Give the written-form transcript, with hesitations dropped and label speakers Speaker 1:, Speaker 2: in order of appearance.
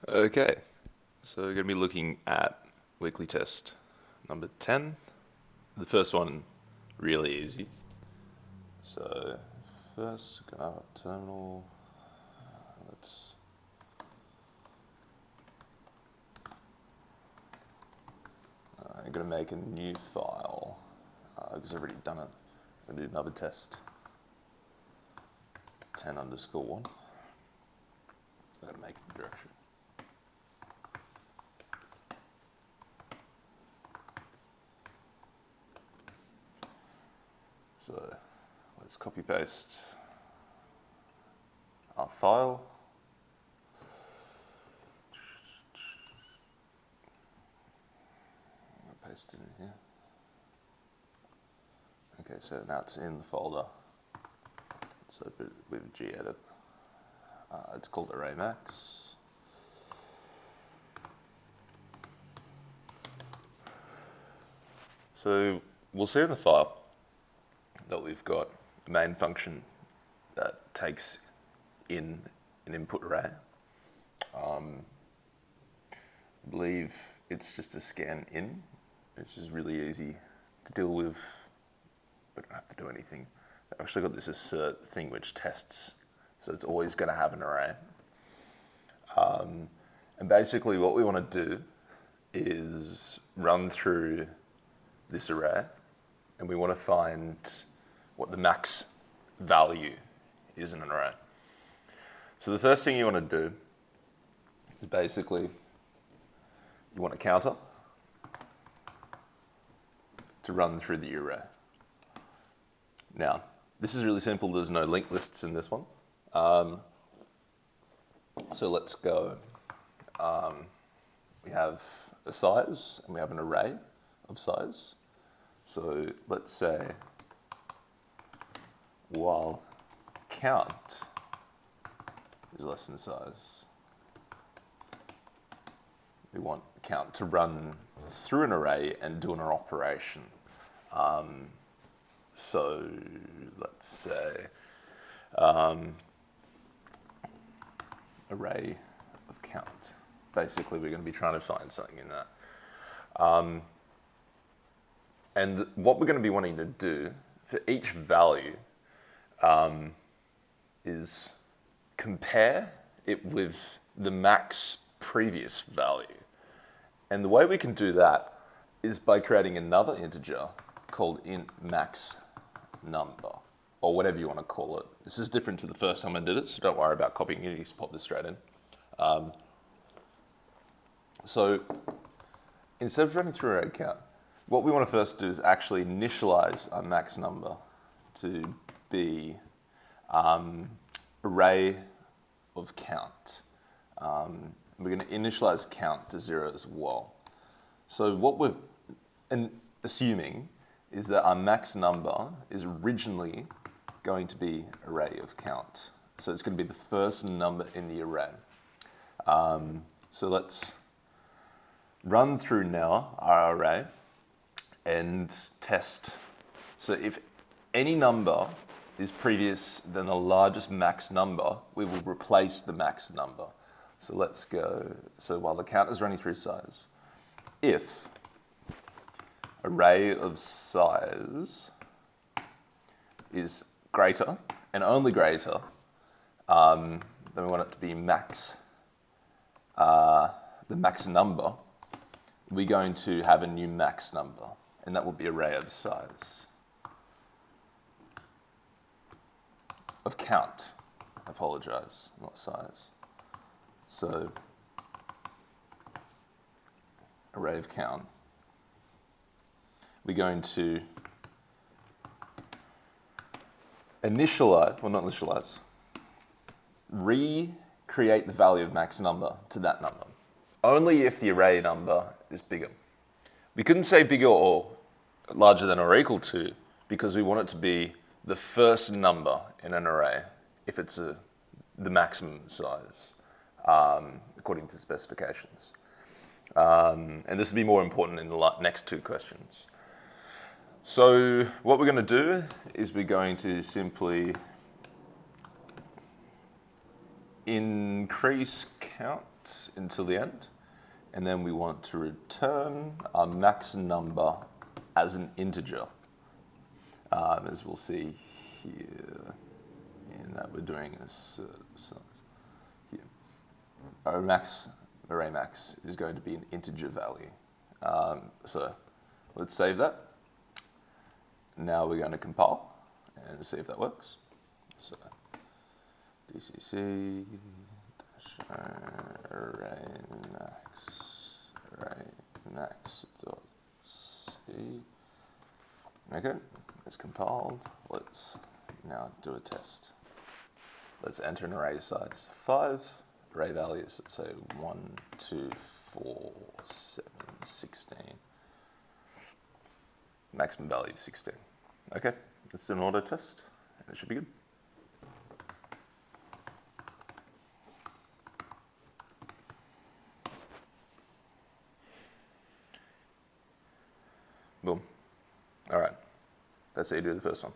Speaker 1: Okay, so we're going to be looking at weekly test number 10. The first one, really easy. So first, go out terminal. Let's I'm going to make a new file because I've already done it. I'm going to do another test 10 underscore 1. I'm going to make a direction. So let's copy paste our file. Paste it in here. Okay, so now it's in the folder. Let's open it with gedit. It's called ArrayMax. So we'll see in the file that we've got a main function that takes in an input array. I believe it's just a scan in, which is really easy to deal with, but don't have to do anything. I've actually got this assert thing which tests, so it's always going to have an array. And basically what we want to do is run through this array, and we want to find what the max value is in an array. So the first thing you want to do is basically you want a counter to run through the array. Now, this is really simple. There's no linked lists in this one. So let's go. We have a size and we have an array of size. So let's say while count is less than size, we want count to run through an array and do an operation. So let's say array of count. Basically, we're going to be trying to find something in that. And what we're going to be wanting to do for each value is compare it with the max previous value. And the way we can do that is by creating another integer called int max number, or whatever you want to call it. This is different to the first time I did it, so don't worry about copying it, you just pop this straight in. So instead of running through array count, what we want to first do is actually initialize our max number to be array of count. We're going to initialize count to 0 as well. So what we're assuming is that our max number is originally going to be array of count. So it's going to be the first number in the array. So let's run through now our array and test. So if any number is previous than the largest max number, we will replace the max number. So let's go. So while the count is running through size, if array of size is greater and only greater, then we want it to be max, the max number, we're going to have a new max number, and that will be array of size. Of count, I apologize, not size. So array of count. We're going to initialize, well not initialize, recreate the value of max number to that number. Only if the array number is bigger. We couldn't say bigger or larger than or equal to because we want it to be the first number in an array if it's the maximum size according to specifications. And this will be more important in the next two questions. So what we're going to do is we're going to simply increase count until the end, and then we want to return our max number as an integer, as we'll see here, in that we're doing this. Here. Our array max is going to be an integer value. So let's save that. Now we're going to compile and see if that works. So DCC array max dot c. Okay, it's compiled. Let's now do a test. Let's enter an array size 5. Array values, let's say 1, 2, 4, 7, 16. Maximum value 16. Okay, let's do an auto test, and it should be good. Boom. All right, that's how you do the first one.